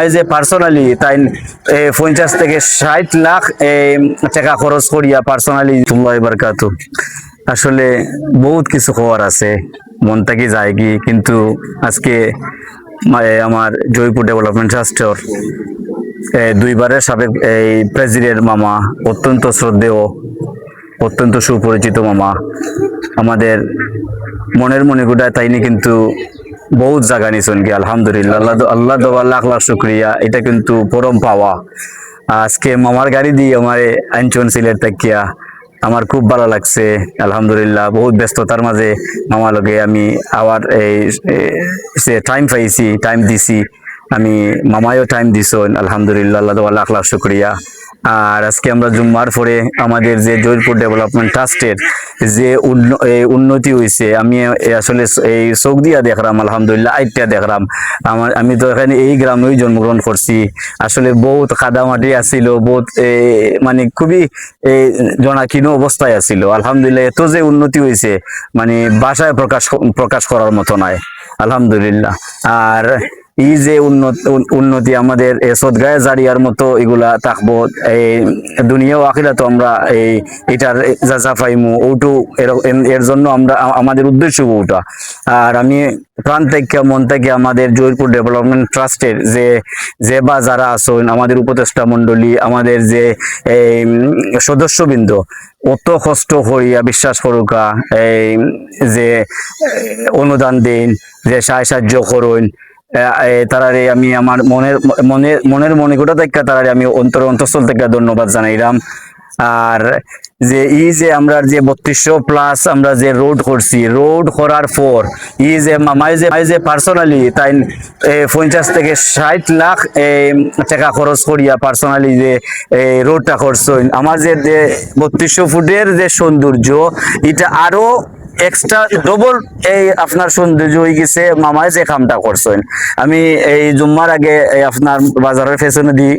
এই যে পার্সোনালি তাই 50 থেকে 60 লাখ টাকা খরচ করিয়া পার্সোনালি তুল্লাহ বারকাতু। আসলে বহুত কিছু খবর আছে, মন থেকে যায় কি, কিন্তু আজকে আমার জয়পুর ডেভেলপমেন্ট ট্রাস্টের দুইবারের সাবেক এই প্রেসিডেন্ট মামা, অত্যন্ত শ্রদ্ধেয়, অত্যন্ত সুপরিচিত মামা, আমাদের মনের মণিগুড়ায় তাইনি কিন্তু বহুত জায়গা নিছেন কি, আলহামদুলিল্লাহ, আল্লাহ আল্লাহ দেওয়া লাখ লাখ শুক্রিয়া। এটা কিন্তু পরম পাওয়া। আজকে মামার গাড়ি দিয়ে আমার আনচন সিলেট তাকিয়া আমার খুব ভালো লাগছে, আলহামদুলিল্লাহ। বহুত ব্যস্ততার মাঝে মামা লগে আমি আবার এই টাইম পাইছি, টাইম দিছি আমি, মামায়ও টাইম দিছেন, আলহামদুলিল্লাহ, আল্লাহ দেওয়া লাখ লাখ শুক্রিয়া। আর আজকে আমরা জুম্মার পরে আমাদের যে জয়পুর ডেভেলপমেন্ট ট্রাস্টের যে উন্নতি হয়েছে, আমি আসলে এই চোখ দিয়া দেখলাম, আলহামদুলিল্লাহ, আইটা দেখলাম। আমি তো এখানে এই গ্রামেই জন্মগ্রহণ করছি। আসলে বহুত কাদামাটি আছিল, বহুত মানে খুবই জনাকীর্ণ অবস্থায় আছিল। আলহামদুলিল্লাহ, এত যে উন্নতি হয়েছে মানে বাসায় প্রকাশ করার মতো নয়, আলহামদুলিল্লাহ। আর এই যে উন্নতি আমাদের সদগায়ে জারিয়ার মতো এগুলা থাকবো, এই দুনিয়াও আখিরাতেও আমরা এটার যা পাইমু ওটু, এর জন্য আমরা আমাদের উদ্দেশ্য ওটা। আর আমি প্রাণ থেকে মন থেকে আমাদের জয়পুর ডেভেলপমেন্ট ট্রাস্টের যে বা যারা আছেন, আমাদের উপদেষ্টা মন্ডলী, আমাদের যে সদস্যবৃন্দ, অত কষ্ট করিয়া বিশ্বাস করুকা এই যে অনুদান দিন, যে সাহায্য করুন, তারারে আমি আমার মনের মনিকোটা থেকে তারারে আমি অন্তঃস্থল থেকে ধন্যবাদ জানাইলাম। আর যে যে আমরা যে 3200+ আমরা যে রোড করছি, রোড করার পর যে মামাই যে পার্সোনালি তাই 50 থেকে 60 লাখ টাকা খরচ করিয়া পার্সোনালি যে রোডটা করছেন, আমার যে 3200 ফুটের যে সৌন্দর্য, এটা আরো এক্সট্রা ডবল আপনার সৌন্দর্য হয়ে গেছে মামায় যে কামটা করছেন। আমি এই জুম্মার আগে আপনার বাজারের পেছনে দিয়ে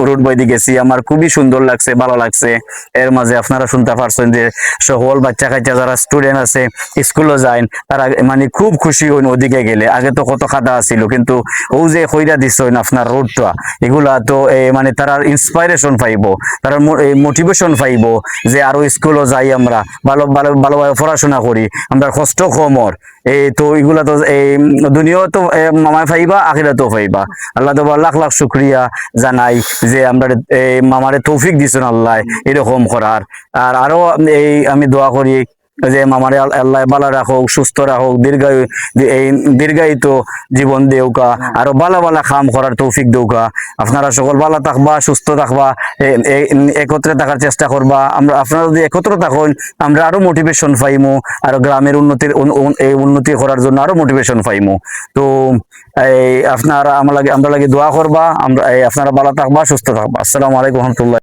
রোড বই দিয়ে গেছি, আমার খুবই সুন্দর লাগছে, ভালো লাগছে। এর মাঝে আপনারা শুনতে পারছেন যে সকল বাচ্চা কাচ্চা যারা স্টুডেন্ট আছে, স্কুলে যায়, তারা মানে খুব খুশি হইন ওদিকে গেলে। আগে তো কত খাদা ছিল, কিন্তু ও যে কইরা দিচ্ছেন আপনার রোডটা, এগুলা তো মানে তারা ইন্সপাইরেশন পাইব, তারা মোটিভেশন পাইব যে আরো স্কুলে যাই, আমরা ভালোভাবে পড়াশোনা করি, আমরা কষ্ট কমর। তো এগুলা তো দুনিয়াও তো মামায় পাইবা, আখিরাতেও পাইবা। আল্লাহ তো লাখ লাখ শুক্রিয়া জানাই যে আমরা মামারে তৌফিক দিছেন আল্লাহ এরকম করার। আর আরো আমি দোয়া করি যে মামারে আল্লাহ ভালো রাখুক, সুস্থ রাখুক, দীর্ঘায়িত জীবন দেউকা, আরো ভালো কাম করার তৌফিক দেউকা। আপনারা সকল ভালো থাকবা, সুস্থ থাকবা, একত্রে থাকার চেষ্টা করবা। আপনারা যদি একত্র থাকুন, আমরা আরো মোটিভেশন পাইমু, আর গ্রামের উন্নতি করার জন্য আরো মোটিভেশন পাইমু। তো আপনারা আমরা লাগে দোয়া করবা, আপনারা ভালো থাকবা, সুস্থ থাকবা। আসসালামু আলাইকুম রহমতুল্লাহ।